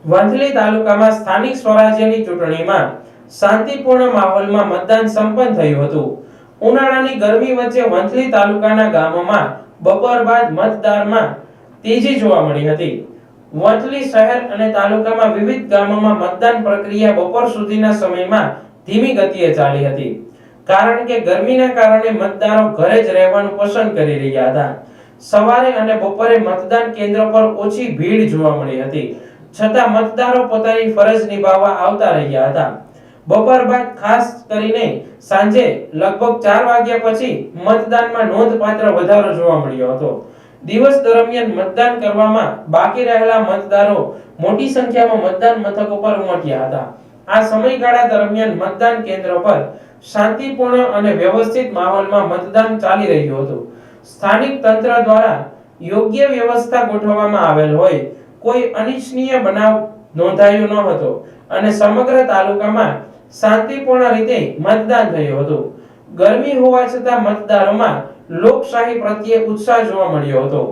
વંથલી તાલુકામાં સ્થાનિક સ્વરાજ્યની ચૂંટણીમાં શાંતિપૂર્ણ માહોલમાં મતદાન સંપન્ન થયું હતું. ઉનાળાની ગરમી વચ્ચે વંથલી તાલુકાના ગામોમાં બપોર બાદ મતદારમાં તેજી જોવા મળી હતી. વંથલી શહેર અને તાલુકામાં વિવિધ ગામોમાં મતદાન પ્રક્રિયા બપોર સુધીના સમયમાં ધીમી ગતિએ ચાલી હતી. કારણ કે ગરમીના કારણે મતદારો ઘરે જ રહેવાનું પસંદ કરી રહ્યા હતા. સવારે અને બપોરે મતદાન કેન્દ્ર પર ઓછી ભીડ જોવા મળી હતી, છતાં મતદારો પોતાની ફરજ નિભાવવા આવતા રહ્યા હતા. બપોર બાદ ખાસ કરીને સાંજે લગભગ 4 વાગ્યા પછી મતદાનમાં નોંધપાત્ર વધારો જોવા મળ્યો હતો. દિવસ દરમિયાન મતદાન કરવામાં બાકી રહેલા મતદારો મોટી સંખ્યામાં મતદાન મથકો પર ઉમટ્યા હતા. આ સમયગાળા દરમિયાન મતદાન કેન્દ્ર પર શાંતિપૂર્ણ અને વ્યવસ્થિત માહોલમાં મતદાન ચાલી રહ્યું હતું. સ્થાનિક તંત્ર દ્વારા યોગ્ય વ્યવસ્થા ગોઠવવામાં આવેલ હોય કોઈ અનિચ્છનીય બનાવ નોંધાયો ન હતો અને સમગ્ર તાલુકામાં શાંતિપૂર્ણ રીતે મતદાન થયું હતું. ગરમી હોવા છતાં મતદારોમાં લોકશાહી પ્રત્યે ઉત્સાહ જોવા મળ્યો હતો.